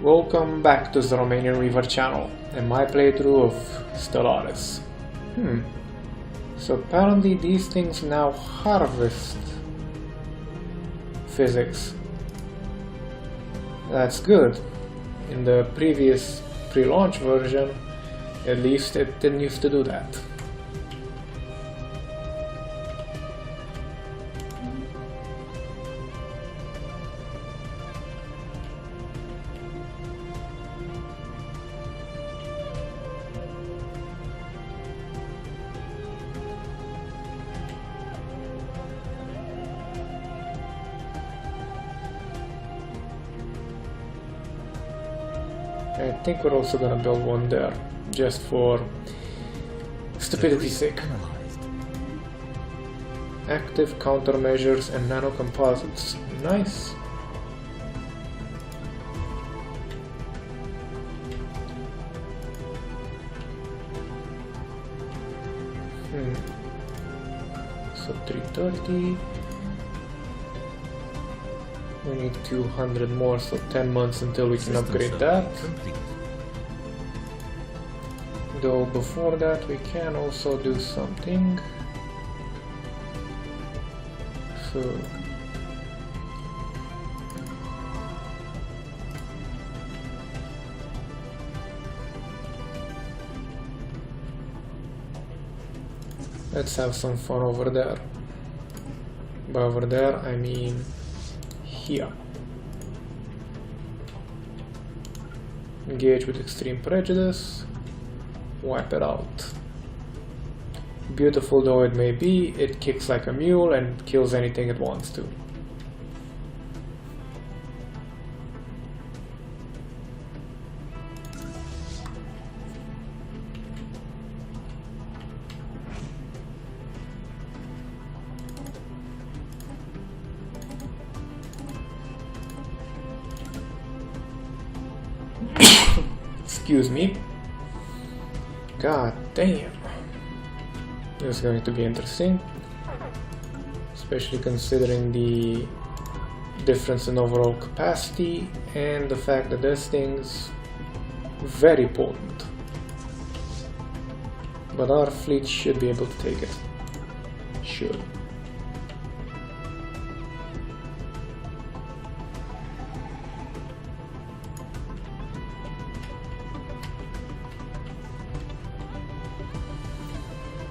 Welcome back to the Romanian River channel and my playthrough of Stellaris. So apparently these things now harvest physics. That's good. In the previous pre-launch version, at least it didn't used to do that. I think we're also gonna build one there, just for stupidity's sake. Active countermeasures and nanocomposites. Nice. So 330. We need 200 more, so 10 months until we can upgrade that. Though before that we can also do something. So let's have some fun over there. By over there I mean here. Engage with extreme prejudice. Wipe it out. Beautiful though it may be, it kicks like a mule and kills anything it wants to. Excuse me. God damn. This is going to be interesting. Especially considering the difference in overall capacity and the fact that this thing's very potent. But our fleet should be able to take it. Should.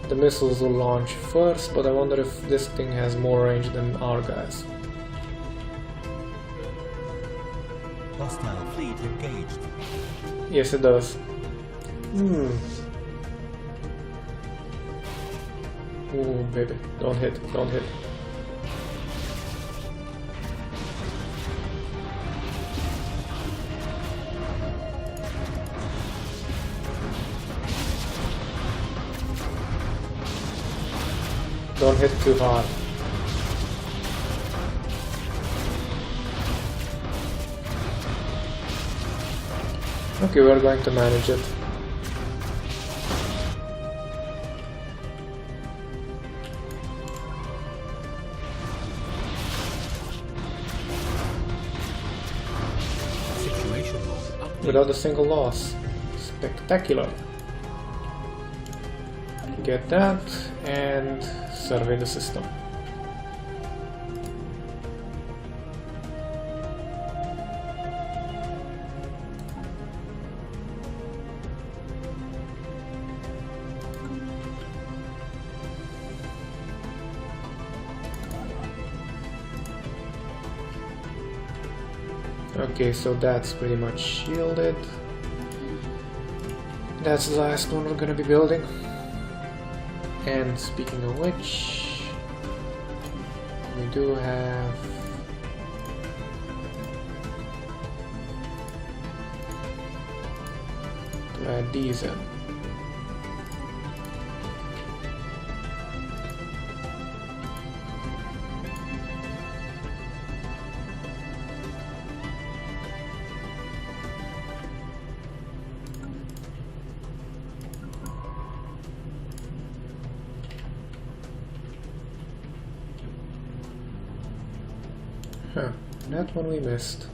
The missiles will launch first, but I wonder if this thing has more range than our guys. Hostile fleet engaged. Yes, it does. Ooh, baby. Don't hit, don't hit. Don't hit too hard. Okay, we're going to manage it. Situation log update. Without a single loss. Spectacular. Get that and survey the system. Okay, so that's pretty much shielded. That's the last one we're gonna be building. And speaking of which, we do have to add these in. Huh, that one we missed.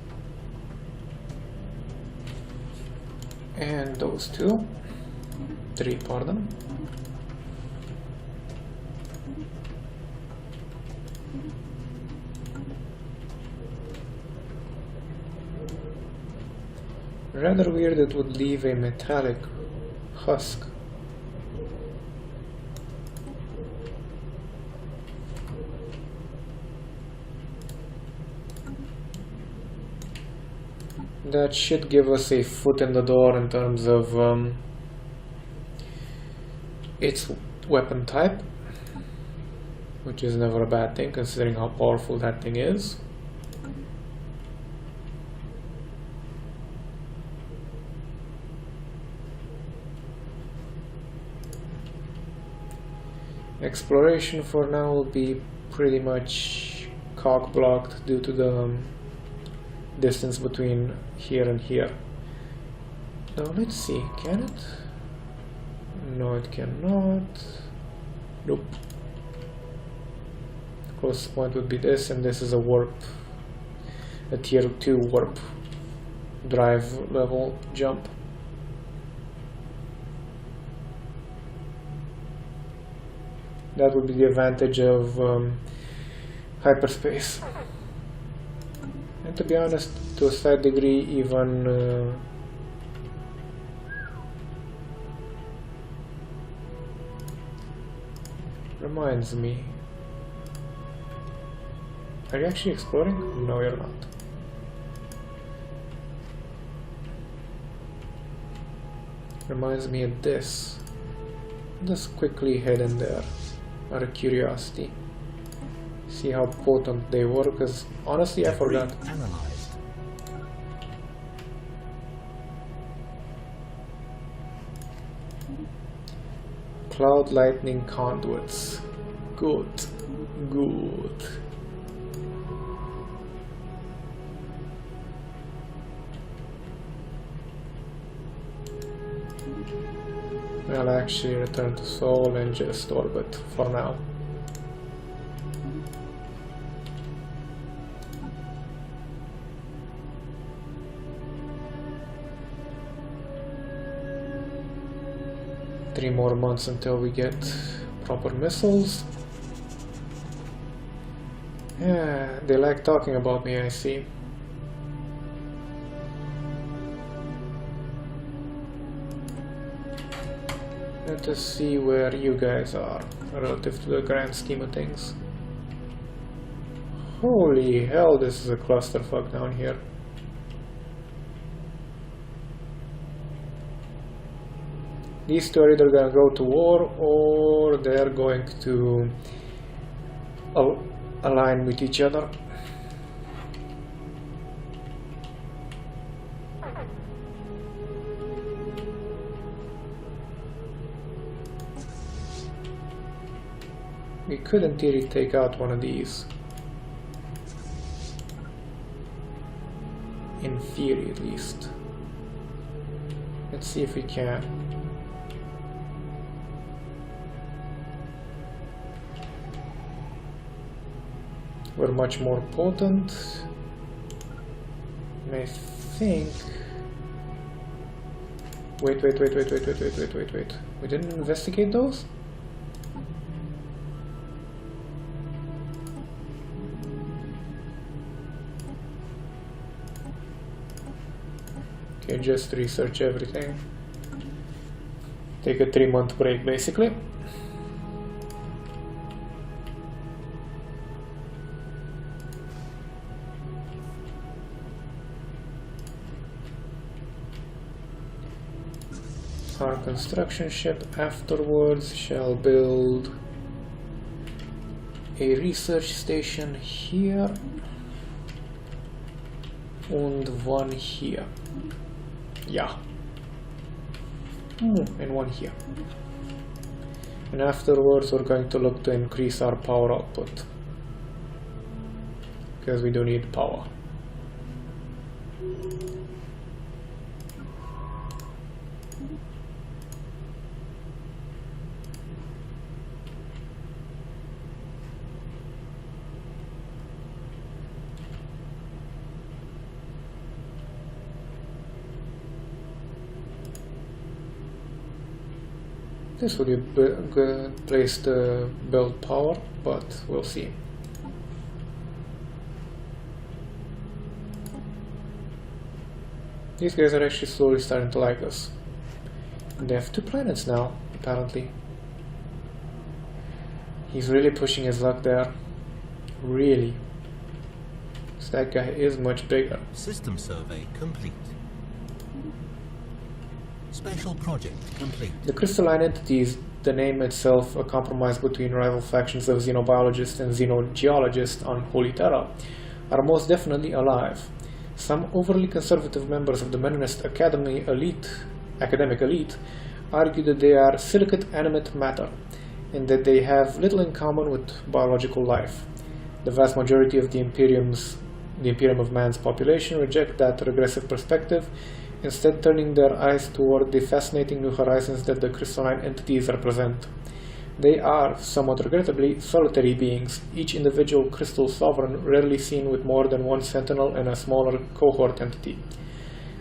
And those two. 3, pardon. Rather weird it would leave a metallic husk. That should give us a foot in the door in terms of its weapon type, which is never a bad thing considering how powerful that thing is. Exploration for now will be pretty much cock-blocked due to the distance between here and here. Now let's see, can it? No, it cannot. Nope. Closest point would be this, and this is a warp, a tier 2 warp drive level jump. That would be the advantage of hyperspace. And to be honest, to a slight degree, even reminds me. Are you actually exploring? No, you're not. Reminds me of this. Just quickly head in there. Out of curiosity. See how potent they were, because honestly I forgot. Analyzed. Cloud lightning conduits. Good. Good. I'll actually return to Sol and just orbit for now. Three more months until we get proper missiles. Yeah, they like talking about me, I see. Let us see where you guys are relative to the grand scheme of things. Holy hell, this is a clusterfuck down here. These two are either gonna go to war or they're going to align with each other. We could in theory take out one of these. In theory at least. Let's see if we can. We're much more potent. And I think... Wait. We didn't investigate those? Okay, just research everything. Take a 3-month break, basically. Our construction ship afterwards shall build a research station here and one here. Yeah. And one here. And afterwards we're going to look to increase our power output, because we do need power. This would be a good place to build power, but we'll see. These guys are actually slowly starting to like us. They have 2 planets now, apparently. He's really pushing his luck there. Really. So that guy is much bigger. System survey complete. Special project complete. The crystalline entities, the name itself a compromise between rival factions of xenobiologists and xenogeologists on Holy Terra, are most definitely alive. Some overly conservative members of the Meninist academic elite argue that they are silicate animate matter, and that they have little in common with biological life. The vast majority of the Imperium of man's population reject that regressive perspective, instead turning their eyes toward the fascinating new horizons that the crystalline entities represent. They are, somewhat regrettably, solitary beings, each individual crystal sovereign rarely seen with more than one sentinel and a smaller cohort entity.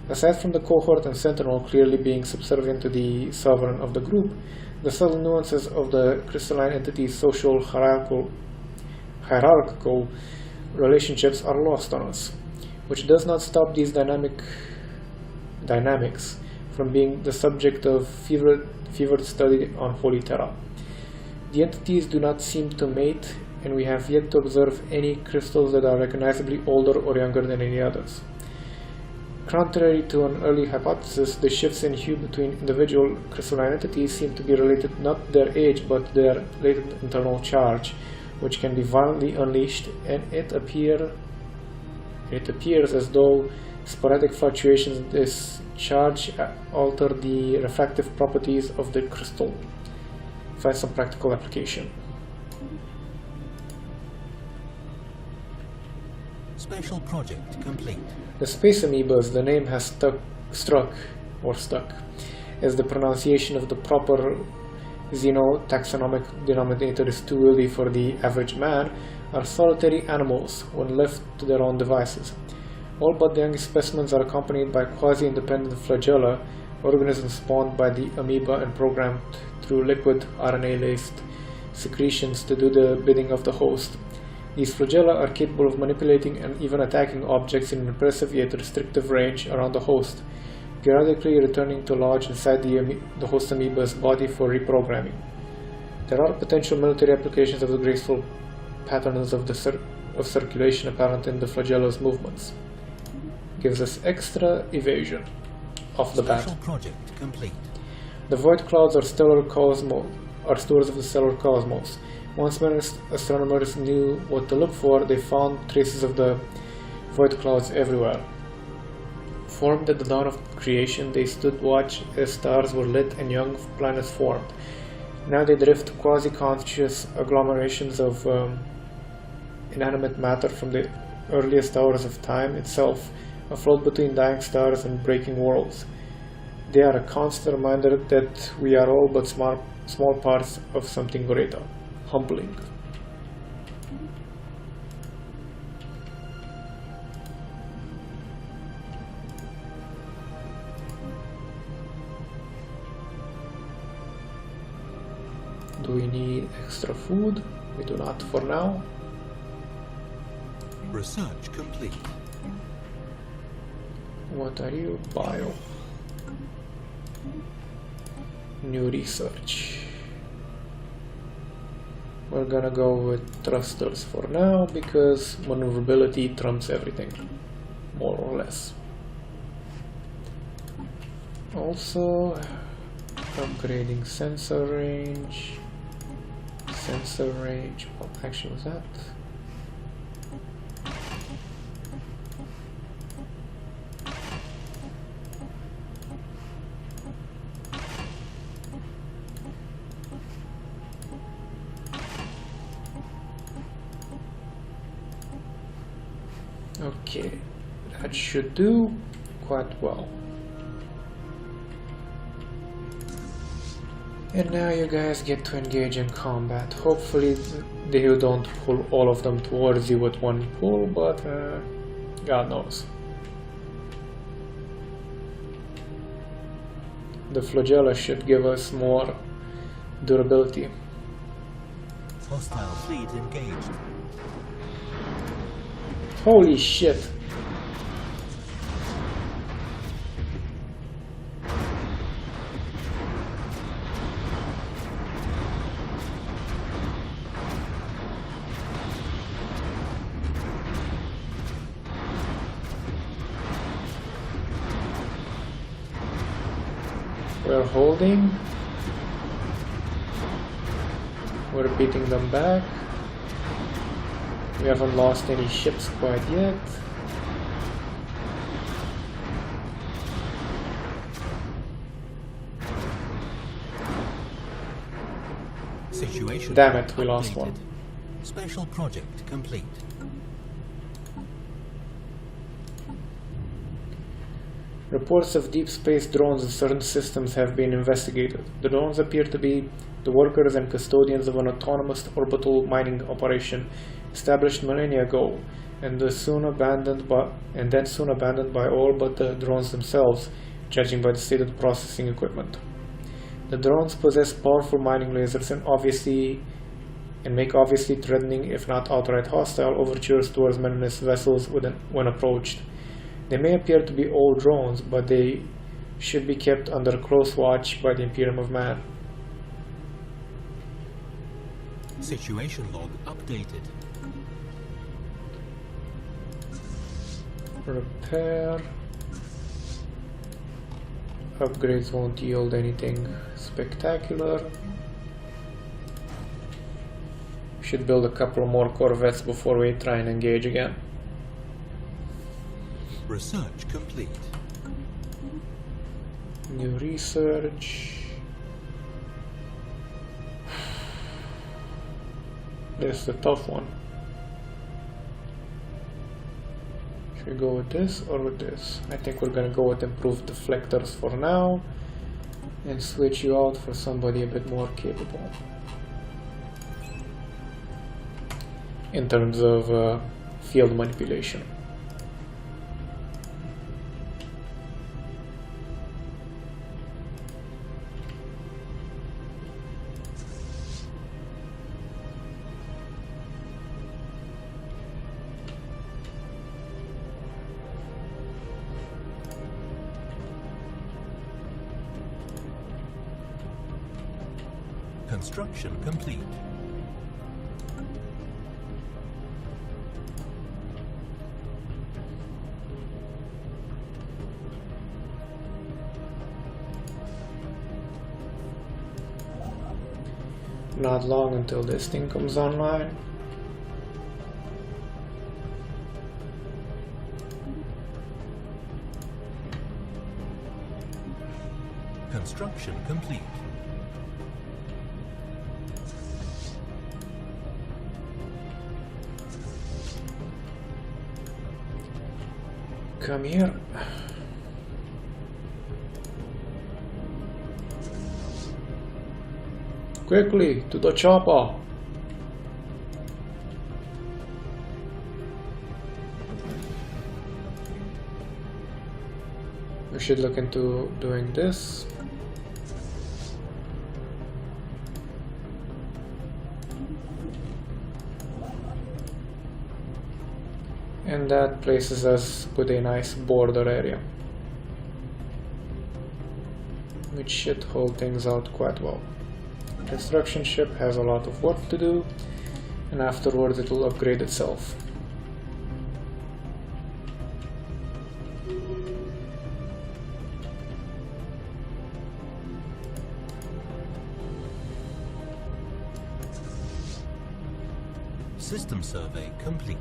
Aside from the cohort and sentinel clearly being subservient to the sovereign of the group, the subtle nuances of the crystalline entity's social hierarchical relationships are lost on us, which does not stop these dynamics from being the subject of fevered study on Holy Terra. The entities do not seem to mate, and we have yet to observe any crystals that are recognizably older or younger than any others. Contrary to an early hypothesis, the shifts in hue between individual crystalline entities seem to be related not to their age but their latent internal charge, which can be violently unleashed, and it appears as though sporadic fluctuations in this charge alter the refractive properties of the crystal. Find some practical application. Special project complete. The space amoebas, the name has stuck as the pronunciation of the proper xenotaxonomic denominator is too early for the average man, are solitary animals when left to their own devices. All but the youngest specimens are accompanied by quasi-independent flagella, organisms spawned by the amoeba and programmed through liquid RNA-laced secretions to do the bidding of the host. These flagella are capable of manipulating and even attacking objects in an impressive yet restrictive range around the host, periodically returning to lodge inside the host amoeba's body for reprogramming. There are potential military applications of the graceful patterns of circulation apparent in the flagella's movements. Gives us extra evasion off the bat. Special project complete. The void clouds are stores of the stellar cosmos. Once Meninist astronomers knew what to look for, they found traces of the void clouds everywhere. Formed at the dawn of creation, they stood watch as stars were lit and young planets formed. Now they drift quasi-conscious agglomerations of inanimate matter from the earliest hours of time itself, afloat between dying stars and breaking worlds. They are a constant reminder that we are all but small parts of something greater. Humbling. Do we need extra food? We do not for now. Research complete. What are you? Bio. New research. We're gonna go with thrusters for now because maneuverability trumps everything, more or less. Also, upgrading sensor range. What action was that? Okay, that should do quite well. And now you guys get to engage in combat. Hopefully they don't pull all of them towards you with one pull, but God knows. The flagella should give us more durability. Hostile fleet engaged. Holy shit! We're holding. We're beating them back. We haven't lost any ships quite yet. Situation Damn it, we lost updated. one. Special project complete. Reports of deep space drones in certain systems have been investigated. The drones appear to be the workers and custodians of an autonomous orbital mining operation established millennia ago, and then soon abandoned by all but the drones themselves, judging by the state of the processing equipment. The drones possess powerful mining lasers and make obviously threatening, if not outright hostile, overtures towards menace vessels when approached. They may appear to be old drones, but they should be kept under close watch by the Imperium of Man. Situation log updated. Repair. Upgrades won't yield anything spectacular. We should build a couple more corvettes before we try and engage again. Research complete. New research. This is the tough one. Should we go with this or with this? I think we're gonna go with improved deflectors for now and switch you out for somebody a bit more capable in terms of field manipulation. Construction complete. Not long until this thing comes online. Construction complete. Come here. Quickly, to the chopper. We should look into doing this. And that places us with a nice border area, which should hold things out quite well. Construction ship has a lot of work to do, and afterwards it will upgrade itself. System survey complete.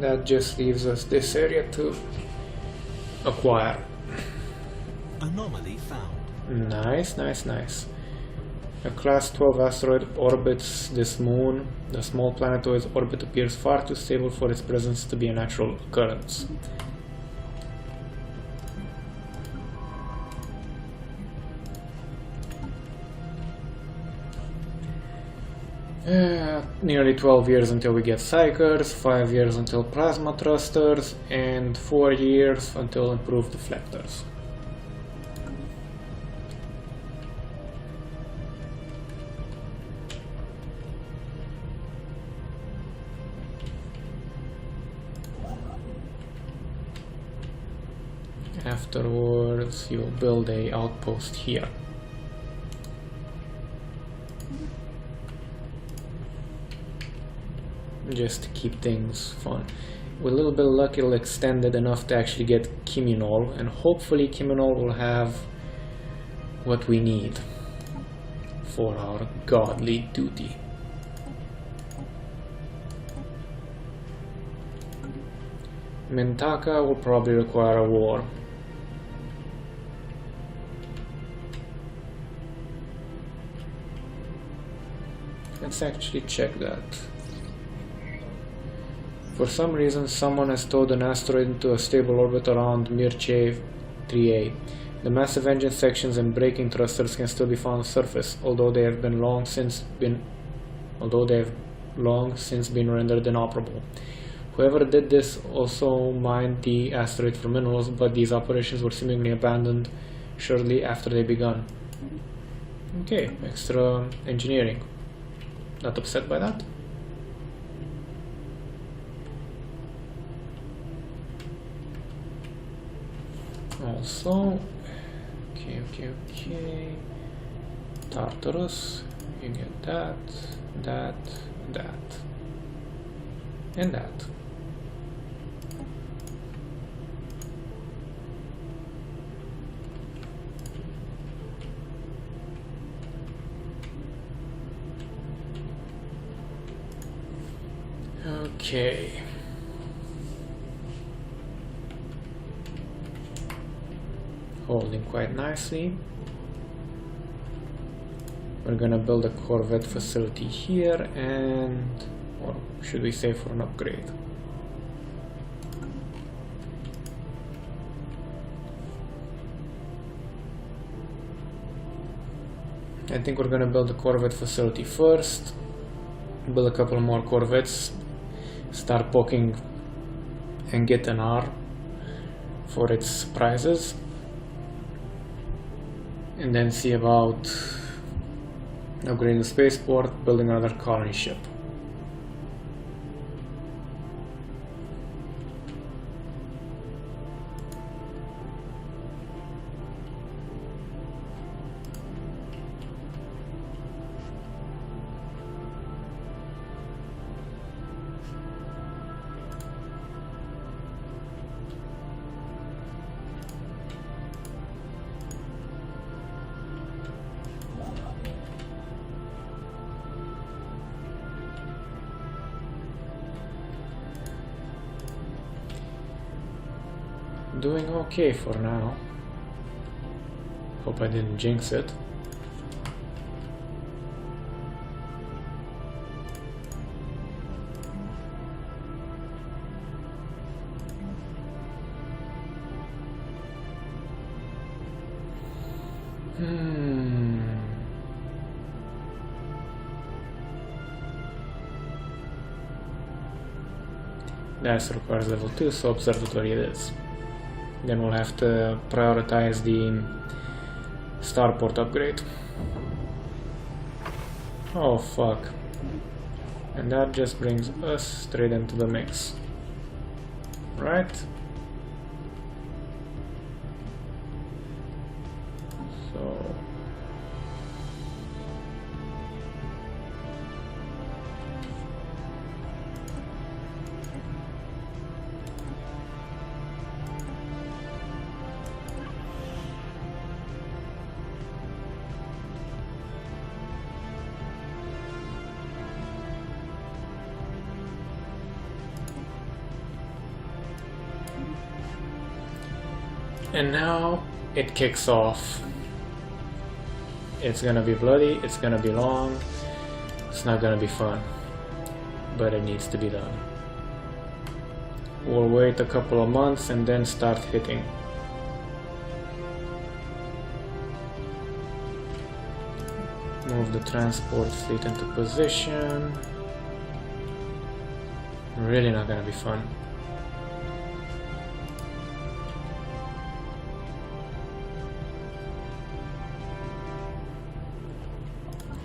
That just leaves us this area to acquire. Anomaly found. Nice, nice, nice. A class 12 asteroid orbits this moon. The small planetoid's orbit appears far too stable for its presence to be a natural occurrence. Nearly 12 years until we get Psychers, 5 years until Plasma Thrusters, and 4 years until improved deflectors. Afterwards, you'll build a outpost here. Just to keep things fun. With a little bit of luck, it'll extend it enough to actually get Chiminol, and hopefully Chiminol will have what we need for our godly duty. Mintaka will probably require a war. Let's actually check that. For some reason, someone has towed an asteroid into a stable orbit around Mirche 3A. The massive engine sections and braking thrusters can still be found on the surface, although they have long since been rendered inoperable. Whoever did this also mined the asteroid for minerals, but these operations were seemingly abandoned shortly after they begun. Okay, extra engineering. Not upset by that? Also, okay. Tartarus, you get that, and that. Okay. Holding quite nicely. We're gonna build a Corvette facility here, and, or should we say for an upgrade? I think we're gonna build a Corvette facility first, build a couple more Corvettes, start poking and get an R for its prizes, and then see about upgrading the spaceport, building another colony ship. Doing okay for now. Hope I didn't jinx it. That requires level 2, so observatory it is. Then we'll have to prioritize the starport upgrade. Oh fuck. And that just brings us straight into the mix. Right? So... And now it kicks off. It's gonna be bloody, it's gonna be long, it's not gonna be fun, but it needs to be done. We'll wait a couple of months and then start hitting. Move the transport fleet into position. Really not gonna be fun.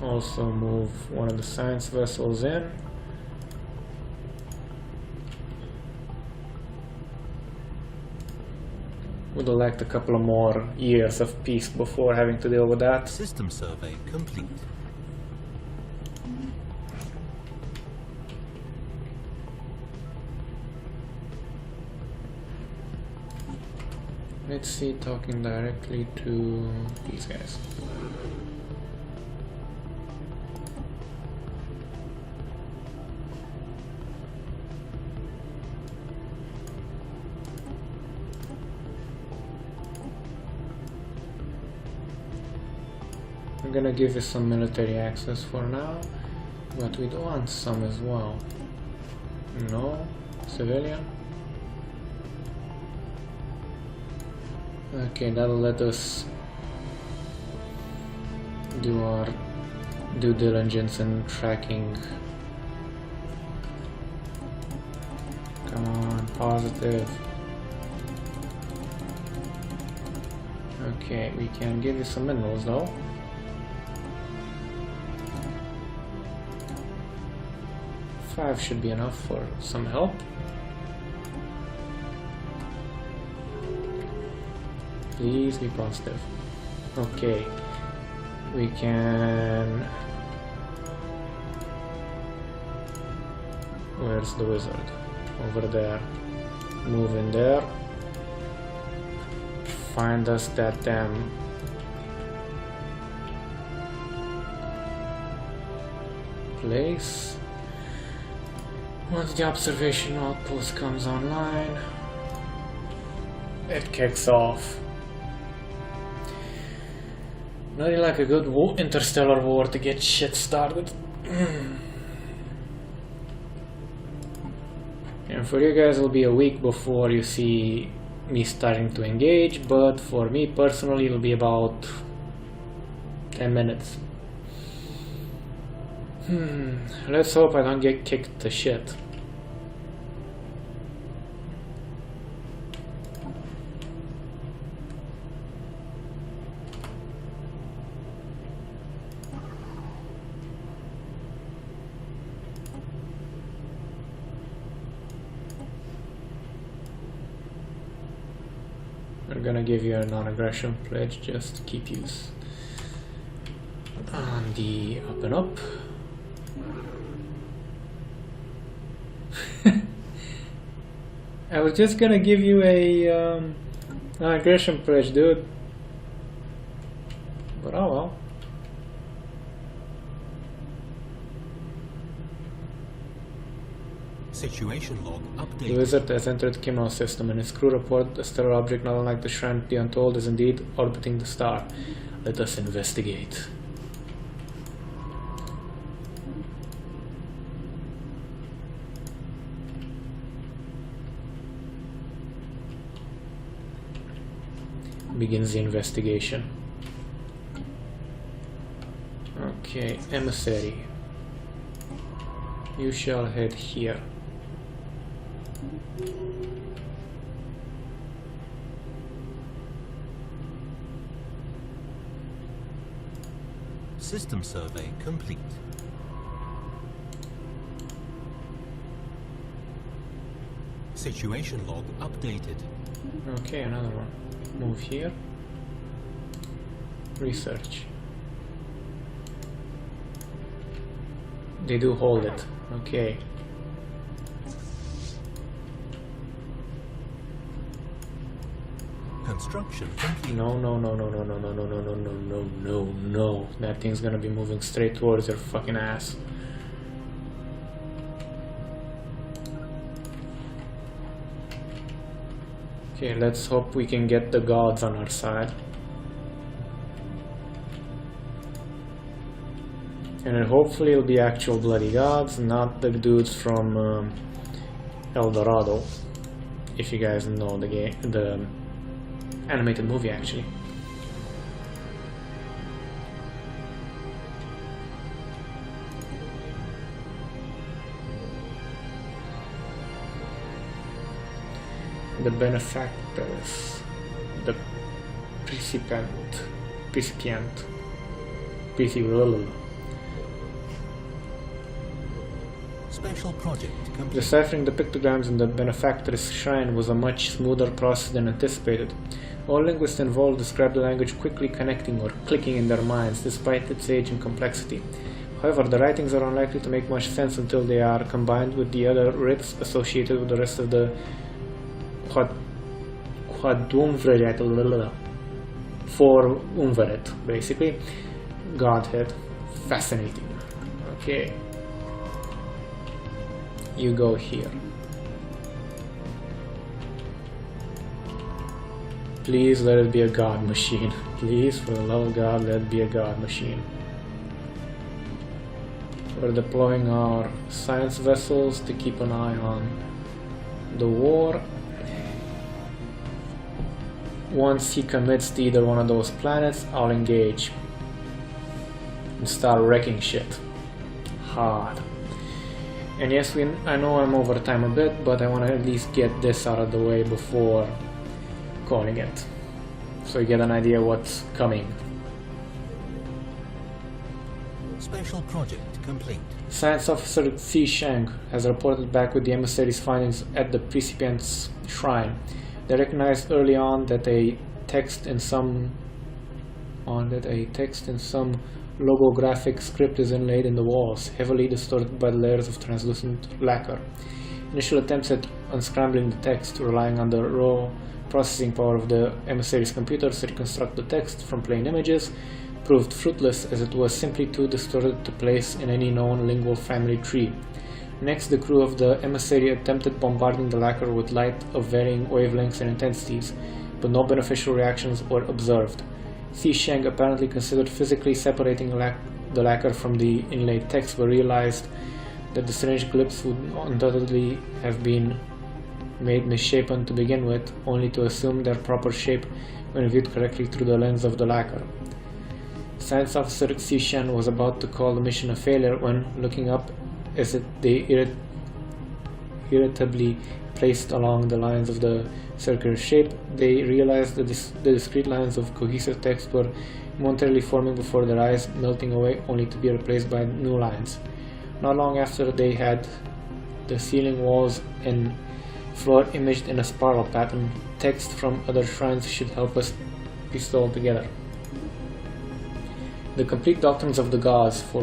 Also move one of the science vessels in. Would have liked a couple of more years of peace before having to deal with that. System survey complete. Let's see, talking directly to these guys. I'm gonna give you some military access for now, but we do want some as well. No? Civilian? Okay, that'll let us do our due diligence and tracking. Come on, positive. Okay, we can give you some minerals though. Five should be enough for some help. Please be positive. Okay, we can... Where's the wizard? Over there. Move in there. Find us that damn... place. Once the observation outpost comes online, it kicks off. Nothing like a good interstellar war to get shit started. And for you guys it'll be a week before you see me starting to engage, but for me personally it'll be about 10 minutes. Let's hope I don't get kicked to shit. I'm gonna give you a non-aggression pledge just to keep you on the up and up. I was just gonna give you a non-aggression pledge, dude. But oh well. Situation log updated. The wizard has entered the Kimmel system and his crew report the stellar object not unlike the Shrine of the Untold is indeed orbiting the star. Let us investigate. Begins the investigation. Okay, emissary. You shall head here. System survey complete. Situation log updated. Okay, another one. Move here. Research. They do hold it. Okay. Construction complete. No. That thing's gonna be moving straight towards your fucking ass. Okay, let's hope we can get the gods on our side. And then hopefully it'll be actual bloody gods, not the dudes from El Dorado. If you guys know the game, the animated movie actually. the benefactors, the recipient, Special project complete. Deciphering the pictograms in the benefactor's shrine was a much smoother process than anticipated. All linguists involved described the language quickly connecting or clicking in their minds, despite its age and complexity. However, the writings are unlikely to make much sense until they are combined with the other writs associated with the rest of the Umveret, basically. Godhead. Fascinating. Okay. You go here. Please let it be a god machine. Please, for the love of God, let it be a god machine. We're deploying our science vessels to keep an eye on the war. Once he commits to either one of those planets, I'll engage and start wrecking shit hard. And yes, I know I'm over time a bit, but I want to at least get this out of the way before calling it, so you get an idea what's coming. Special project complete. Science officer C. Sheng has reported back with the emissary's findings at the recipient's shrine. They recognized early on that a text in some logographic script is inlaid in the walls, heavily distorted by the layers of translucent lacquer. Initial attempts at unscrambling the text, relying on the raw processing power of the emissary's computers to reconstruct the text from plain images, proved fruitless, as it was simply too distorted to place in any known lingual family tree. Next, the crew of the emissary attempted bombarding the lacquer with light of varying wavelengths and intensities, but no beneficial reactions were observed. C. Sheng apparently considered physically separating the lacquer from the inlaid text, but realized that the strange glyphs would undoubtedly have been made misshapen to begin with, only to assume their proper shape when viewed correctly through the lens of the lacquer. Science Officer C. Shen was about to call the mission a failure when, looking up as they irritably placed along the lines of the circular shape, they realized that the discrete lines of cohesive text were momentarily forming before their eyes, melting away only to be replaced by new lines. Not long after, they had the ceiling, walls, and floor imaged in a spiral pattern. Text from other shrines should help us piece it all together. The complete doctrines of the gods, for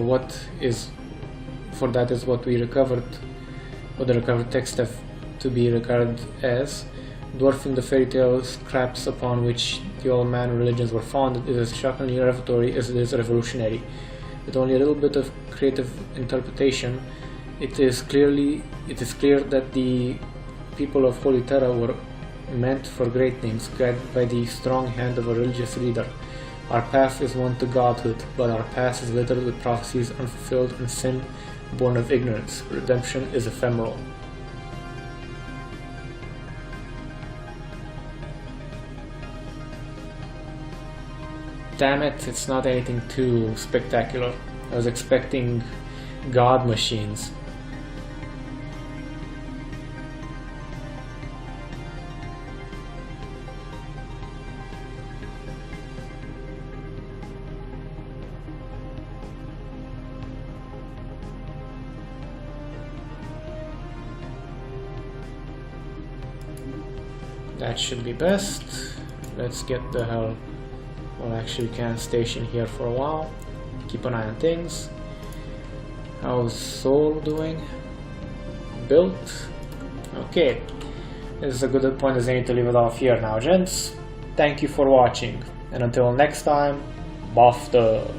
that is what we recovered, what the recovered texts have to be regarded as, dwarfing the fairy tale scraps upon which the old man religions were founded, is as shockingly revelatory as it is revolutionary. With only a little bit of creative interpretation, it is clear that the people of Holy Terra were meant for great things, guided by the strong hand of a religious leader. Our path is one to godhood, but our past is littered with prophecies unfulfilled and sin born of ignorance. Redemption is ephemeral. Damn it, it's not anything too spectacular. I was expecting god machines. That should be best. Let's get the hell... Well, actually we can station here for a while. Keep an eye on things. How's Soul doing? Built? Okay. This is a good point as any to leave it off here now, gents. Thank you for watching. And until next time, buff the...